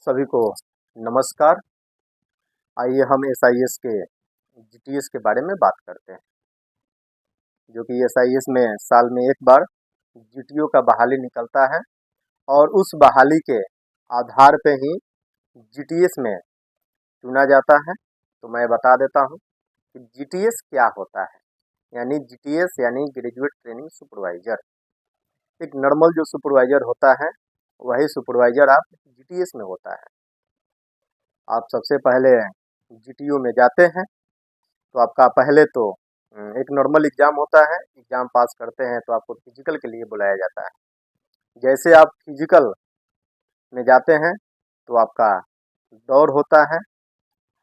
सभी को नमस्कार। आइए हम एसआईएस के जीटीएस के बारे में बात करते हैं, जो कि एसआईएस में साल में एक बार जीटीओ का बहाली निकलता है और उस बहाली के आधार पे ही जीटीएस में चुना जाता है। तो मैं बता देता हूं कि जीटीएस क्या होता है। यानी जीटीएस यानी ग्रेजुएट ट्रेनिंग सुपरवाइजर। एक नॉर्मल जो सुपरवाइजर होता है वही सुपरवाइजर आप जीटीएस में होता है। आप सबसे पहले जीटीओ में जाते हैं तो आपका पहले तो एक नॉर्मल एग्ज़ाम होता है। एग्ज़ाम पास करते हैं तो आपको फिजिकल के लिए बुलाया जाता है। जैसे आप फिजिकल में जाते हैं तो आपका दौड़ होता है,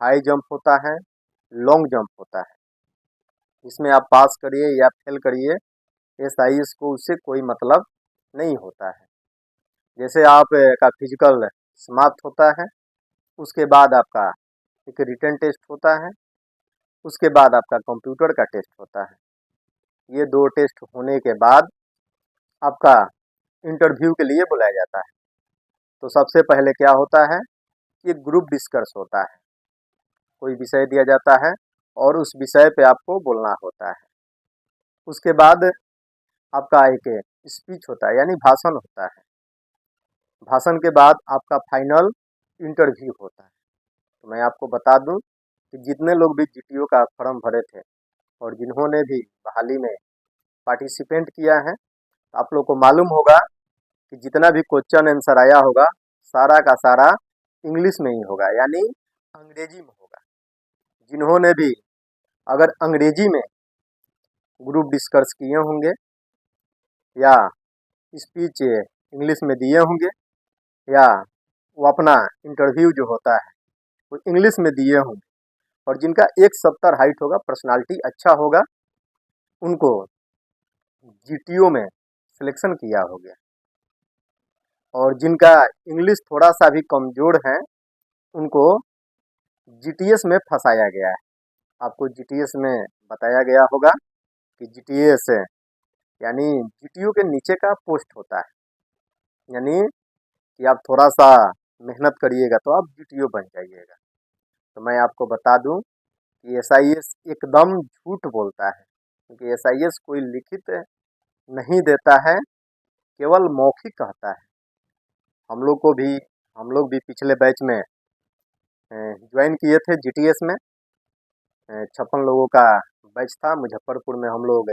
हाई जंप होता है, लॉन्ग जंप होता है। इसमें आप पास करिए या फेल करिए, एसआईएस को उससे कोई मतलब नहीं होता है। जैसे आप का फिजिकल समाप्त होता है, उसके बाद आपका एक रिटन टेस्ट होता है, उसके बाद आपका कंप्यूटर का टेस्ट होता है। ये दो टेस्ट होने के बाद आपका इंटरव्यू के लिए बुलाया जाता है। तो सबसे पहले क्या होता है कि ग्रुप डिस्कस होता है। कोई विषय दिया जाता है और उस विषय पे आपको बोलना होता है। उसके बाद आपका एक स्पीच होता है, यानी भाषण होता है। भाषण के बाद आपका फाइनल इंटरव्यू होता है। तो मैं आपको बता दूं कि जितने लोग भी जीटीओ का फॉर्म भरे थे और जिन्होंने भी बहाली में पार्टिसिपेंट किया है, तो आप लोग को मालूम होगा कि जितना भी क्वेश्चन आंसर आया होगा सारा का सारा इंग्लिश में ही होगा, यानी अंग्रेजी में होगा। जिन्होंने भी अगर अंग्रेजी में ग्रुप डिस्कस किए होंगे या स्पीच इंग्लिश में दिए होंगे या वो अपना इंटरव्यू जो होता है वो इंग्लिश में दिए होंगे और जिनका 170 हाइट होगा, पर्सनालिटी अच्छा होगा, उनको जीटीओ में सिलेक्शन किया हो गया। और जिनका इंग्लिश थोड़ा सा भी कमज़ोर है उनको जीटीएस में फंसाया गया है। आपको जीटीएस में बताया गया होगा कि जीटीएस यानी जीटीओ के नीचे का पोस्ट होता है। यानी कि आप थोड़ा सा मेहनत करिएगा तो आप जीटीओ बन जाइएगा। तो मैं आपको बता दूं कि एसआईएस एकदम झूठ बोलता है, क्योंकि एसआईएस कोई लिखित नहीं देता है, केवल मौखिक कहता है। हम लोग भी पिछले बैच में ज्वाइन किए थे जीटीएस में। 56 लोगों का बैच था। मुजफ्फरपुर में हम लोग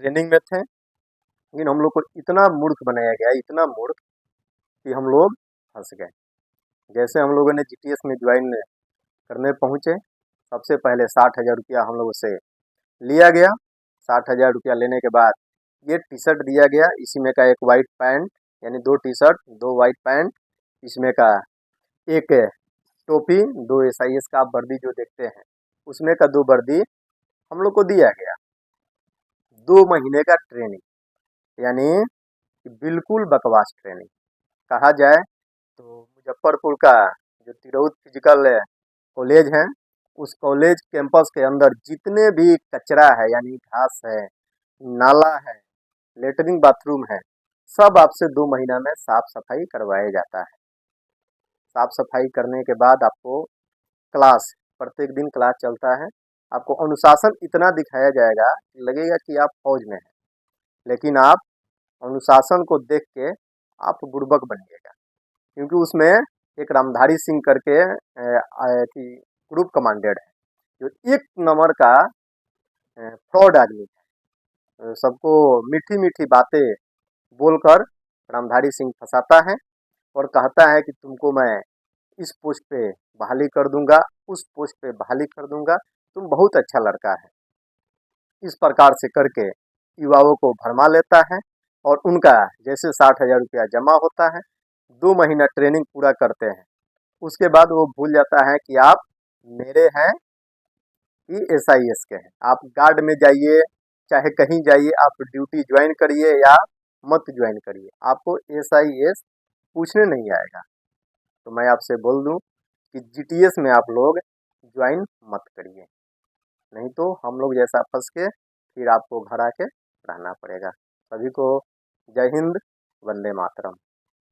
ट्रेनिंग में थे, लेकिन हम लोग को इतना मूर्ख बनाया गया, इतना मूर्ख कि हम लोग फंस गए। जैसे हम लोगों ने जीटीएस में ज्वाइन करने पहुँचे, सबसे पहले 60,000 रुपया हम लोगों से लिया गया। 60,000 रुपया लेने के बाद ये टी शर्ट दिया गया, इसी में का एक वाइट पैंट, यानी 2 टी शर्ट 2 वाइट पैंट, इसमें का एक टोपी, 2 एसआईएस का आप वर्दी जो देखते हैं उसमें का 2 वर्दी हम लोग को दिया गया। 2 महीने का ट्रेनिंग, यानी बिल्कुल बकवास ट्रेनिंग कहा जाए तो। मुजफ्फरपुर का जो तिरहुत फिजिकल कॉलेज है, उस कॉलेज कैंपस के अंदर जितने भी कचरा है, यानी घास है, नाला है, लेटरिन बाथरूम है, सब आपसे 2 महीना में साफ सफाई करवाया जाता है। साफ सफाई करने के बाद आपको क्लास, प्रत्येक दिन क्लास चलता है। आपको अनुशासन इतना दिखाया जाएगा कि लगेगा कि आप फौज में हैं, लेकिन आप अनुशासन को देख के आप बुड़बक बनिएगा। क्योंकि उसमें एक रामधारी सिंह करके कि ग्रुप कमांडेड है, जो 1 नंबर का फ्रॉड आदमी है। सबको मीठी मीठी बातें बोलकर रामधारी सिंह फंसाता है और कहता है कि तुमको मैं इस पोस्ट पे बहाली कर दूंगा, उस पोस्ट पे बहाली कर दूंगा, तुम बहुत अच्छा लड़का है। इस प्रकार से करके युवाओं को भरमा लेता है और उनका जैसे 60,000 रुपया जमा होता है, 2 महीना ट्रेनिंग पूरा करते हैं, उसके बाद वो भूल जाता है कि आप मेरे हैं कि एसआईएस के हैं। आप गार्ड में जाइए, चाहे कहीं जाइए, आप ड्यूटी ज्वाइन करिए या मत ज्वाइन करिए, आपको एसआईएस पूछने नहीं आएगा। तो मैं आपसे बोल दूं कि जीटीएस में आप लोग ज्वाइन मत करिए, नहीं तो हम लोग जैसा फंस के फिर आपको घर आके रहना पड़ेगा। सभी को जय हिंद, वंदे मातरम।